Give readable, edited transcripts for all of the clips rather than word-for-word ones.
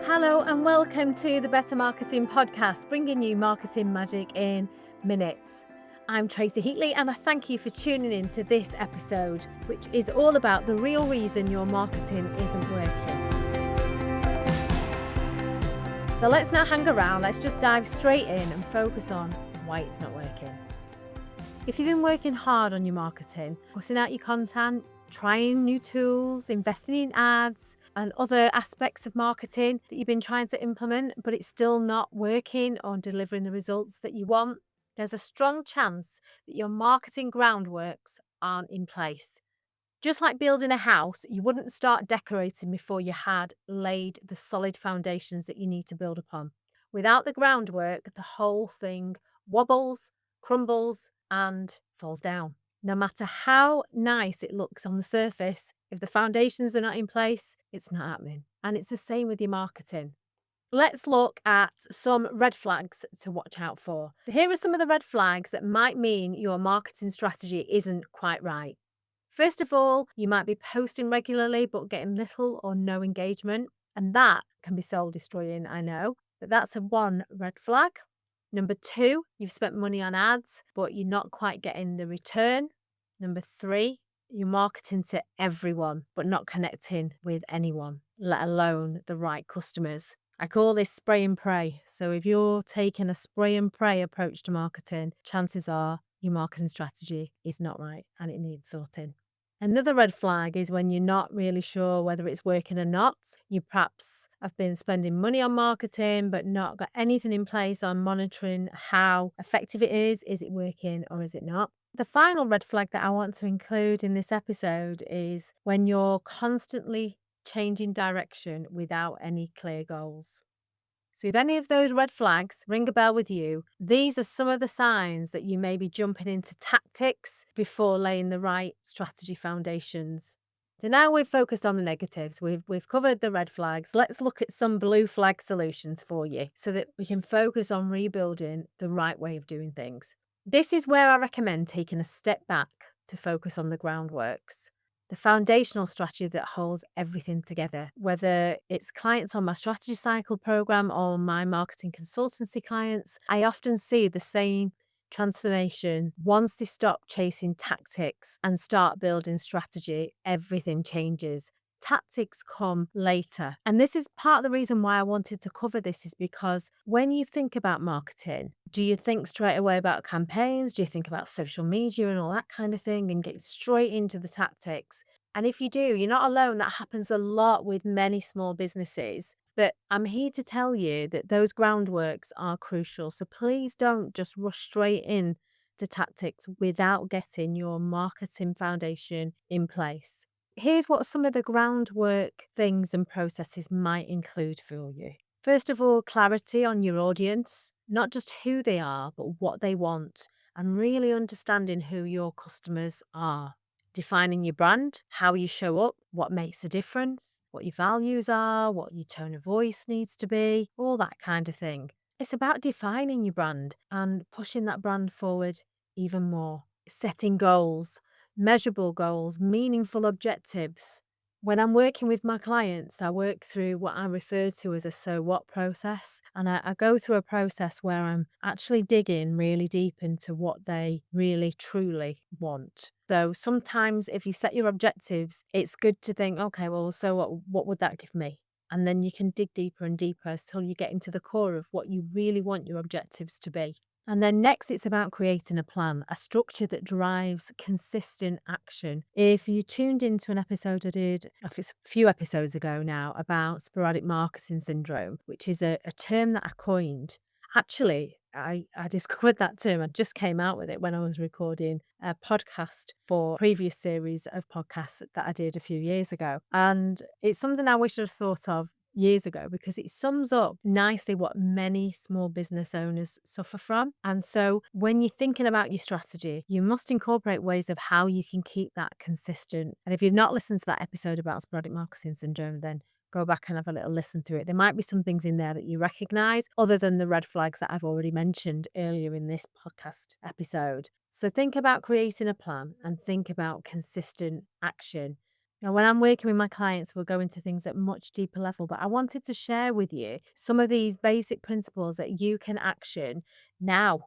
Hello and welcome to the Better Marketing Podcast, bringing you marketing magic in minutes. I'm Tracy Heatley and I thank you for tuning in to this episode, which is all about the real reason your marketing isn't working. So let's not hang around, let's just dive straight in and focus on why it's not working. If you've been working hard on your marketing, putting out your content, trying new tools, investing in ads and other aspects of marketing that you've been trying to implement, but it's still not working or delivering the results that you want, there's a strong chance that your marketing groundworks aren't in place. Just like building a house, you wouldn't start decorating before you had laid the solid foundations that you need to build upon. Without the groundwork, the whole thing wobbles, crumbles, and falls down. No matter how nice it looks on the surface, if the foundations are not in place, it's not happening. And it's the same with your marketing. Let's look at some red flags to watch out for. Here are some of the red flags that might mean your marketing strategy isn't quite right. First of all, you might be posting regularly but getting little or no engagement, and that can be soul destroying, I know, but that's one red flag. Number two, you've spent money on ads, but you're not quite getting the return. Number three, you're marketing to everyone, but not connecting with anyone, let alone the right customers. I call this spray and pray. So if you're taking a spray and pray approach to marketing, chances are your marketing strategy is not right and it needs sorting. Another red flag is when you're not really sure whether it's working or not. You perhaps have been spending money on marketing, but not got anything in place on monitoring how effective it is. Is it working or is it not? The final red flag that I want to include in this episode is when you're constantly changing direction without any clear goals. So if any of those red flags ring a bell with you, these are some of the signs that you may be jumping into tactics before laying the right strategy foundations. So now we've focused on the negatives, we've covered the red flags. Let's look at some blue flag solutions for you so that we can focus on rebuilding the right way of doing things. This is where I recommend taking a step back to focus on the groundworks. The foundational strategy that holds everything together, whether it's clients on my strategy cycle program or my marketing consultancy clients, I often see the same transformation. Once they stop chasing tactics and start building strategy, everything changes. Tactics come later. And this is part of the reason why I wanted to cover this is because when you think about marketing, do you think straight away about campaigns? Do you think about social media and all that kind of thing and get straight into the tactics? And if you do, you're not alone. That happens a lot with many small businesses. But I'm here to tell you that those groundworks are crucial. So please don't just rush straight in to tactics without getting your marketing foundation in place. Here's what some of the groundwork things and processes might include for you. First of all, clarity on your audience, not just who they are, but what they want, and really understanding who your customers are. Defining your brand, how you show up, what makes a difference, what your values are, what your tone of voice needs to be, all that kind of thing. It's about defining your brand and pushing that brand forward even more. Setting goals, measurable goals, meaningful objectives. When I'm working with my clients, I work through what I refer to as a so what process. And I go through a process where I'm actually digging really deep into what they really, truly want. So sometimes if you set your objectives, it's good to think, okay, well, so what would that give me? And then you can dig deeper and deeper until you get into the core of what you really want your objectives to be. And then next, it's about creating a plan, a structure that drives consistent action. If you tuned into an episode I did, it's a few episodes ago now, about sporadic marketing syndrome, which is a term that I coined. Actually, I discovered that term. I just came out with it when I was recording a podcast for a previous series of podcasts that I did a few years ago. And it's something I wish I'd thought of years ago because it sums up nicely what many small business owners suffer from. And so when you're thinking about your strategy, you must incorporate ways of how you can keep that consistent. And if you've not listened to that episode about sporadic marketing syndrome, then go back and have a little listen to it. There might be some things in there that you recognize other than the red flags that I've already mentioned earlier in this podcast episode. So think about creating a plan and think about consistent action. Now, when I'm working with my clients, we'll go into things at much deeper level, but I wanted to share with you some of these basic principles that you can action now.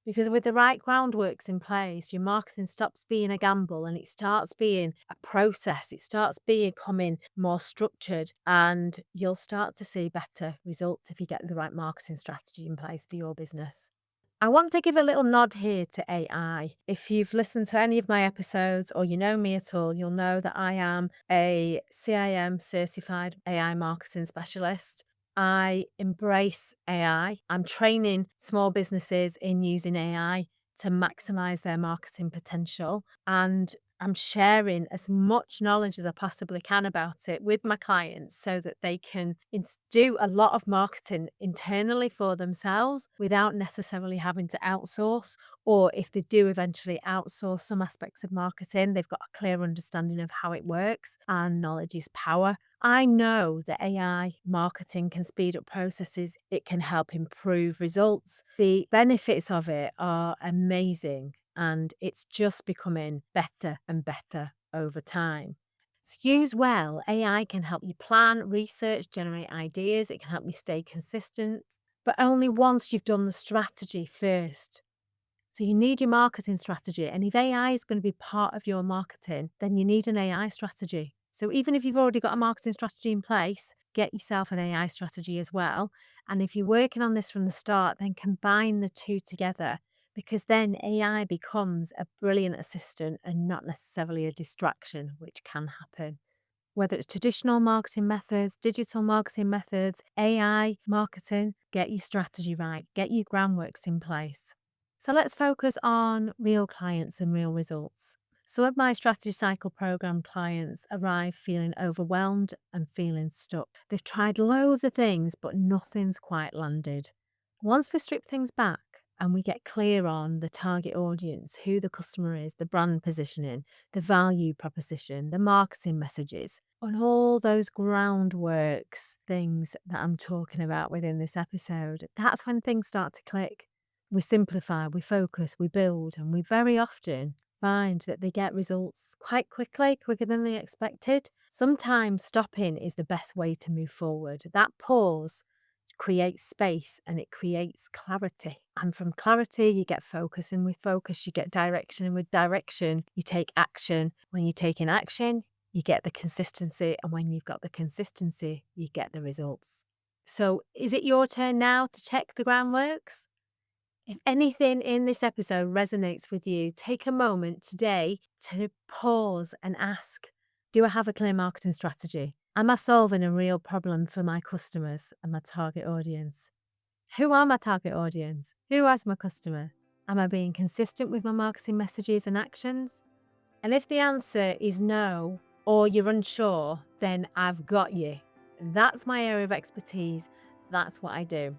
Because with the right groundworks in place, your marketing stops being a gamble and it starts being a process. It starts becoming more structured, and you'll start to see better results if you get the right marketing strategy in place for your business. I want to give a little nod here to AI. If you've listened to any of my episodes or you know me at all, you'll know that I am a CIM certified AI marketing specialist. I embrace AI. I'm training small businesses in using AI to maximize their marketing potential. And I'm sharing as much knowledge as I possibly can about it with my clients so that they can do a lot of marketing internally for themselves without necessarily having to outsource. Or if they do eventually outsource some aspects of marketing, they've got a clear understanding of how it works, and knowledge is power. I know that AI marketing can speed up processes. It can help improve results. The benefits of it are amazing, and it's just becoming better and better over time. So use well. AI can help you plan, research, generate ideas. It can help you stay consistent, but only once you've done the strategy first. So you need your marketing strategy. And if AI is going to be part of your marketing, then you need an AI strategy. So even if you've already got a marketing strategy in place, get yourself an AI strategy as well. And if you're working on this from the start, then combine the two together, because then AI becomes a brilliant assistant and not necessarily a distraction, which can happen. Whether it's traditional marketing methods, digital marketing methods, AI marketing, get your strategy right, get your groundworks in place. So let's focus on real clients and real results. Some of my strategy cycle program clients arrive feeling overwhelmed and feeling stuck. They've tried loads of things, but nothing's quite landed. Once we strip things back and we get clear on the target audience, who the customer is, the brand positioning, the value proposition, the marketing messages, on all those groundworks things that I'm talking about within this episode, that's when things start to click. We simplify, we focus, we build, and we very often find that they get results quite quickly, quicker than they expected. Sometimes stopping is the best way to move forward. That pause creates space and it creates clarity. And from clarity, you get focus, and with focus, you get direction. And with direction, you take action. When you take in action, you get the consistency. And when you've got the consistency, you get the results. So is it your turn now to check the groundworks? If anything in this episode resonates with you, take a moment today to pause and ask, do I have a clear marketing strategy? Am I solving a real problem for my customers and my target audience? Who are my target audience? Who is my customer? Am I being consistent with my marketing messages and actions? And if the answer is no, or you're unsure, then I've got you. That's my area of expertise. That's what I do.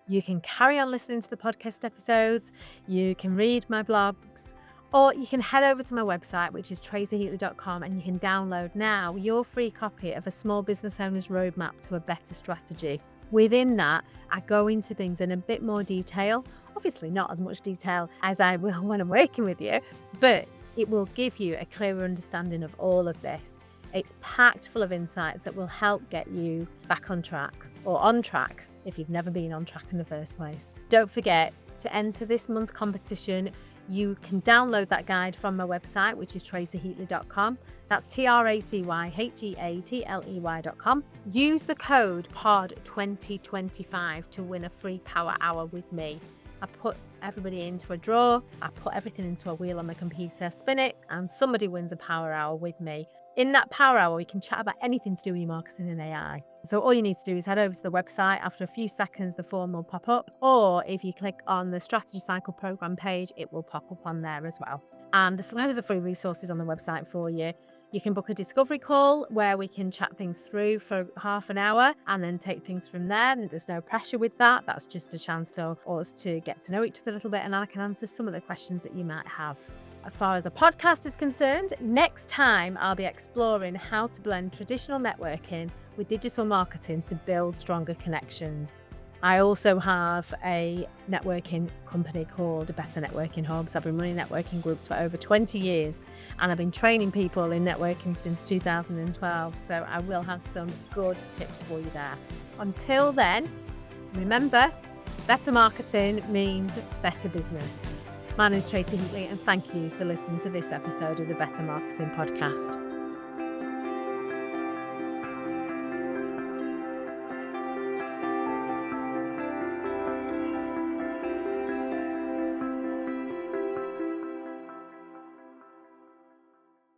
You can carry on listening to the podcast episodes, you can read my blogs, or you can head over to my website, which is tracyheatley.com, and you can download now your free copy of A Small Business Owner's Roadmap to a Better Strategy. Within that, I go into things in a bit more detail, obviously not as much detail as I will when I'm working with you, but it will give you a clearer understanding of all of this. It's packed full of insights that will help get you back on track, or on track if you've never been on track in the first place. Don't forget to enter this month's competition. You can download that guide from my website, which is tracyheatley.com. That's tracyheatley.com. Use the code POD2025 to win a free power hour with me. I put everybody into a draw, I put everything into a wheel on the computer, spin it, and somebody wins a power hour with me. In that power hour, we can chat about anything to do with your marketing and AI. So all you need to do is head over to the website. After a few seconds, the form will pop up. Or if you click on the Strategy Cycle program page, it will pop up on there as well. And there's loads of free resources on the website for you. You can book a discovery call where we can chat things through for half an hour and then take things from there. And there's no pressure with that. That's just a chance for us to get to know each other a little bit, and I can answer some of the questions that you might have. As far as a podcast is concerned, next time I'll be exploring how to blend traditional networking with digital marketing to build stronger connections. I also have a networking company called Better Networking Hubs. I've been running networking groups for over 20 years and I've been training people in networking since 2012. So I will have some good tips for you there. Until then, remember, better marketing means better business. My name is Tracy Heatley and thank you for listening to this episode of the Better Marketing Podcast.